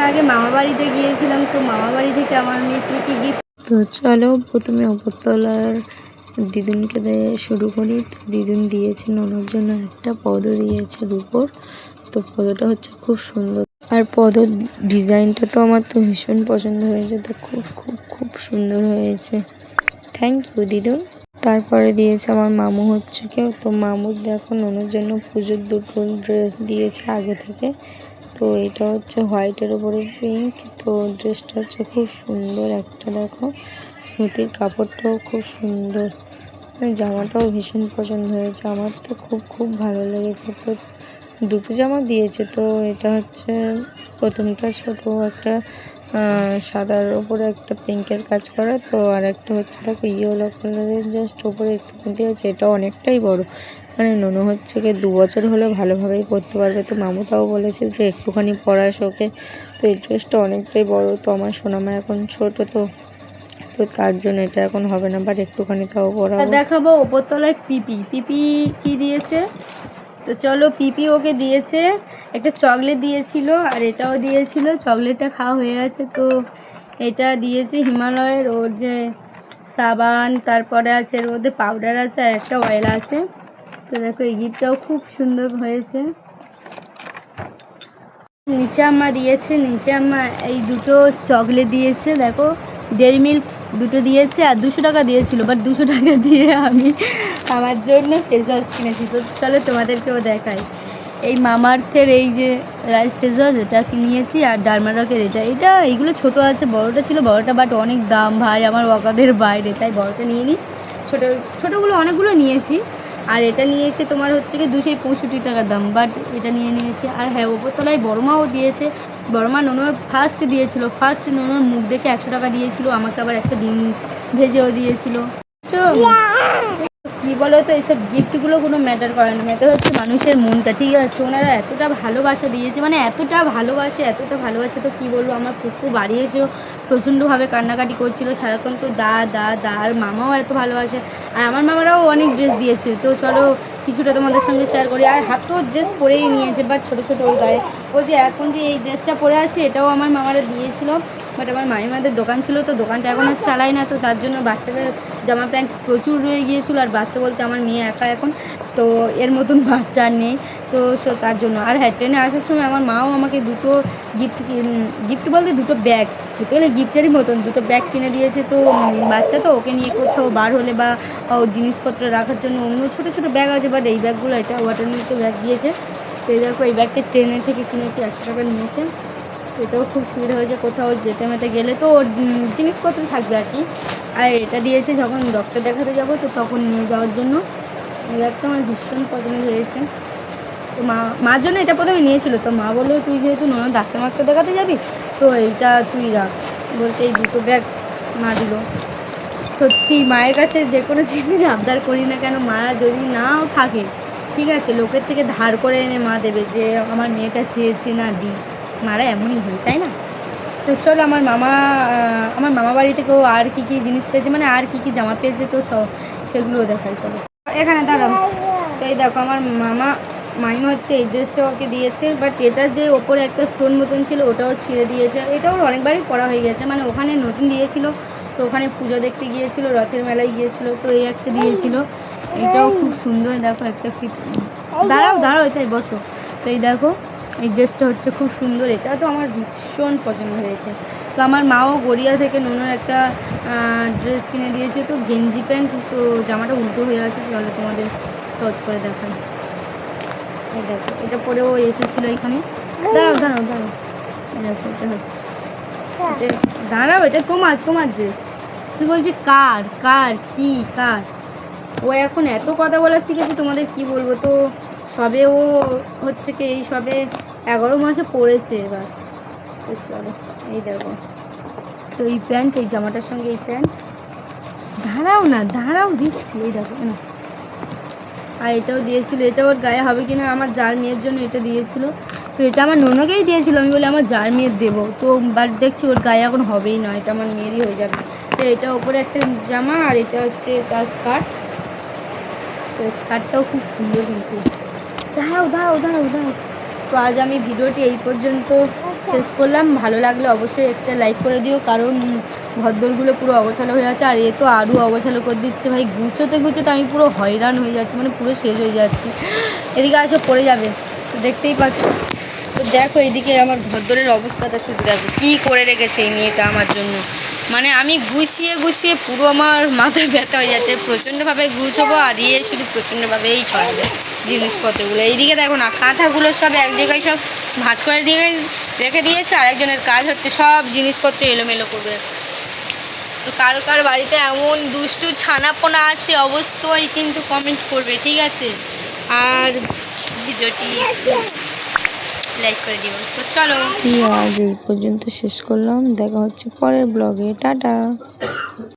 আগে মামা বাড়িতে গিয়েছিলাম, তো মামা বাড়ি থেকে আমার মেয়েকে কি গিফট। তো চলো প্রথমে উপরতলার দিদুনকে দিয়ে শুরু করি। তো দিদুন দিয়েছে ওনার জন্য একটা পদ্ম দিয়েছে রূপোর। তো পদ্মটা হচ্ছে খুব সুন্দর, আর পদ্মর ডিজাইনটা তো আমার তো ভীষণ পছন্দ হয়েছে। তো খুব খুব খুব সুন্দর হয়েছে, থ্যাংক ইউ দিদুন। তারপরে দিয়েছে আমার মামু হচ্ছে কেউ। তো মামুর দেখো ওনার জন্য পুজোর দুটো ড্রেস দিয়েছে আগে থেকে। তো এটা হচ্ছে হোয়াইটের উপরে পিঙ্ক। তো ড্রেসটা হচ্ছে খুব সুন্দর একটা, দেখো সুতির কাপড়টাও খুব সুন্দর, জামাটাও ভীষণ পছন্দ হয়েছে আমার, তো খুব খুব ভালো লেগেছে। তো দুটো জামা দিয়েছে। তো এটা হচ্ছে প্রথমটা ছোট একটা সাদার ওপরে একটা পিঙ্কের কাজ করা। তো আর একটা হচ্ছে দেখো ইয়েলো কালারের জাস্ট ওপরে একটু দিয়েছে। এটা অনেকটাই বড়, মানে নোনো হচ্ছে কি 2 বছর হলে ভালোভাবেই পরতে পারবে। তো মামুটাও বলেছে যে একটুখানি পরাস ওকে। তো এই ড্রেসটা অনেকটাই বড়, তো আমার সোনামা এখন ছোট, তো তো তার জন্য এটা এখন হবে না, বাট একটুখানি তাও পরাবো। দেখাবো ওপরতলায় পিপি পিপি কি দিয়েছে। তো চলো, পিপি ওকে দিয়েছে একটা চকলেট দিয়েছিল, আর এটাও দিয়েছিল। চকলেটটা খাওয়া হয়ে গেছে। তো এটা দিয়েছে হিমালয়ের, ওর যে সাবান, তারপরে আছে এর মধ্যে পাউডার আছে আর একটা অয়েল আছে। তো দেখো এই গিফটটাও খুব সুন্দর হয়েছে। নিচে আম্মা দিয়েছে, নিচে আম্মা এই দুটো চকলেট দিয়েছে, দেখো ডেয়ারি মিল্ক দুটো দিয়েছে, আর 200 টাকা দিয়েছিল, বাট 200 টাকা দিয়ে আমি আমার জন্য ফেস ওয়াশ কিনেছি। তো চলো তোমাদেরকেও দেখাই। এই মামাআর্থের এই যে রাইস ফেস ওয়াশ এটা নিয়েছি, আর ডারমারকের এটা এইগুলো ছোটো আছে, বড়োটা ছিল বড়োটা, বাট অনেক দাম ভাই, আমার ওয়াকাদের বাইরে, তাই বড়োটা নিয়ে নিই। ছোটোগুলো অনেকগুলো নিয়েছি। আর এটা নিয়েছে তোমার হচ্ছে কি 265 টাকার দাম, বাট এটা নিয়ে নিয়েছি। আর হ্যাঁ, ওপরতলায় বড়মাও দিয়েছে। বড়মা নোনোর ফার্স্ট দিয়েছিল, ফার্স্ট নোনোর মুখ দেখে 100 টাকা দিয়েছিল, আমাকে আবার একটা ডিম ভেজেও দিয়েছিল। কি বলো তো, এইসব গিফটগুলো কোনো ম্যাটার করে না, ম্যাটার হচ্ছে মানুষের মনটা, ঠিক আছে? ওনারা এতটা ভালোবাসা দিয়েছে, মানে এতটা ভালোবাসে, তো কী বলবো, আমার প্রচুর বাড়ি এসেও প্রচণ্ডভাবে কান্নাকাটি করছিল সারাক্ষণ। তো দা আর মামাও এত ভালোবাসে, আর আমার মামারাও অনেক ড্রেস দিয়েছে। তো চলো কিছুটা তোমাদের সঙ্গে শেয়ার করি। আর হাতেও ড্রেস পরেই নিয়েছে, বাট ছোটো ছোটো ওর গায়ে। ও যে এখন যে এই ড্রেসটা পরে আছে, এটাও আমার মামারা দিয়েছিল, বাট আমার মামিমাদের দোকান ছিল, তো দোকানটা এখন আর চালাই না। তো তার জন্য বাচ্চাদের জামা প্যান্ট প্রচুর রয়ে গিয়েছিলো, আর বাচ্চা বলতে আমার মেয়ে একা এখন, তো এর মতন বাচ্চা আর নেই। তো তার জন্য। আর হ্যাঁ, ট্রেনে আসার সময় আমার মাও আমাকে দুটো গিফট বলতে দুটো ব্যাগ, হতে গেলে গিফটেরই মতন দুটো ব্যাগ কিনে দিয়েছে। তো বাচ্চা তো, ওকে নিয়ে কোথাও বার হলে বা জিনিসপত্র রাখার জন্য অন্য ছোটো ছোটো ব্যাগ আছে, বাট এই ব্যাগগুলো, এটা ওয়াটারমেন্ট ব্যাগ দিয়েছে। তো এই দেখো, এই ব্যাগটা ট্রেনের থেকে কিনেছি, 100 টাকা নিয়েছে। এটাও খুব সুবিধা হয়েছে, কোথাও যেতে মেতে গেলে তো জিনিসপত্র থাকবে আর কি। আর এটা দিয়েছে যখন ডক্টর দেখাতে যাব, তো তখন নিয়ে যাওয়ার জন্য। এই ব্যাগটা আমার ভীষণ পছন্দ হয়েছে। তো মার জন্য এটা প্রথমে নিয়েছিল, তো মা বললো তুই যেহেতু নোনা ডাক্তার মাক্তার দেখাতে যাবি, তো এইটা তুই রাখ, বলতে এই দুটো ব্যাগ মা দিল। সত্যি মায়ের কাছে যে কোনো জিনিস আবদার করি না কেন, মা যদি নাও থাকে, ঠিক আছে, লোকের থেকে ধার করে এনে মা দেবে, যে আমার মেয়েটা চেয়েছে না দিই। মারা এমনই হয়, তাই না? তো চলো, আমার মামা বাড়ি থেকেও আর কী কী জিনিস পেয়েছে, মানে আর কী কী জামা পেয়েছে, তো সেগুলোও দেখাই। চলো এখানে দাঁড়াও। তো এই দেখো, আমার মাইমা হচ্ছে এই ড্রেসটা ওকে দিয়েছে, বাট এটা যে ওপরে একটা স্টোন মতন ছিল, ওটাও ছিঁড়ে দিয়েছে। এটা ওর অনেকবারই পরা হয়ে গেছে, মানে ওখানে নতুন দিয়েছিল, তো ওখানে পুজো দেখতে গিয়েছিল, রথের মেলায় গিয়েছিল, তো এই একটা দিয়েছিল। এটাও খুব সুন্দর, দেখো একটা দাঁড়াও এটাই বসো। তো এই দেখো, এই ড্রেসটা হচ্ছে খুব সুন্দর, এটা তো আমার ভীষণ পছন্দ হয়েছে। তো আমার মাও গড়িয়া থেকে নোনার একটা ড্রেস কিনে দিয়েছে, তো গেঞ্জি প্যান্ট। তো জামাটা উল্টো হয়ে আছে, চলো তোমাদের টচ করে দেখাই। এই দেখো, এটা পরেও এসেছিলো এখানে। দাঁড়াও দেখো, এটা হচ্ছে দাঁড়াও, এটা তোমার ড্রেস। তুই বলছি কার ও এখন এত কথা বলা শিখেছে, তোমাদের কি বলবো। তো সবে ও হচ্ছে কি এই সবে 11 মাসে পড়েছে এবার। তো চলো, এই দেখো, তো এই প্যান্ট, এই জামাটার সঙ্গে এই প্যান্ট। দাঁড়াও দিচ্ছি, এই দেখো না। আর এটাও দিয়েছিল, এটা ওর গায়ে হবে কিনা, আমার জার মেয়ের জন্য এটা দিয়েছিল। তো এটা আমার ননকেই দিয়েছিল, আমি বলি আমার জার মেয়ের দেবো, তো বাট দেখছি ওর গায়ে এখন হবেই না, এটা আমার মেয়েরই হয়ে যাবে। তো এটা ওপরে একটা জামা, আর এটা হচ্ছে তার স্কার্ট। তো স্কার্টটাও খুব সুন্দর, কিন্তু দাঁড়াও। তো আজ আমি ভিডিওটি এই পর্যন্ত শেষ করলাম। ভালো লাগলে অবশ্যই একটা লাইক করে দিও, কারণ ঘরদোরগুলো পুরো অগোছালো হয়ে আছে। আর এ তো আরও অগোছালো করে দিচ্ছে ভাই, গুছোতে গুছোতে আমি পুরো হয়রান হয়ে যাচ্ছি, মানে পুরো শেষ হয়ে যাচ্ছি। এদিকে আসো পড়ে যাবে, তো দেখতেই পাচ্ছ। তো দেখো এদিকে আমার ঘরদোরের অবস্থাটা শুধু দেখো কী করে রেখেছে এই মেয়েটা আমার জন্য। মানে আমি গুছিয়ে গুছিয়ে পুরো আমার মাথায় ব্যথা হয়ে যাচ্ছে, প্রচণ্ডভাবে গুছবো আর শুধু প্রচণ্ডভাবেই ছড়াবে জিনিসপত্রগুলো। এইদিকে দেখো না, কাঁথাগুলো সব এক জায়গায় সব ভাঁজ করে দিয়ে রেখে দিয়েছে, আর একজনের কাজ হচ্ছে সব জিনিসপত্র এলোমেলো করবে। তো কার কার বাড়িতে এমন দুষ্টু ছানাপোনা আছে অবশ্যই কিন্তু কমেন্ট করবে, ঠিক আছে? আর ভিডিওটি লাইক করে দিও। তো চলো আজ এই পর্যন্ত শেষ করলাম, দেখা হচ্ছে পরের ব্লগে, টাটা।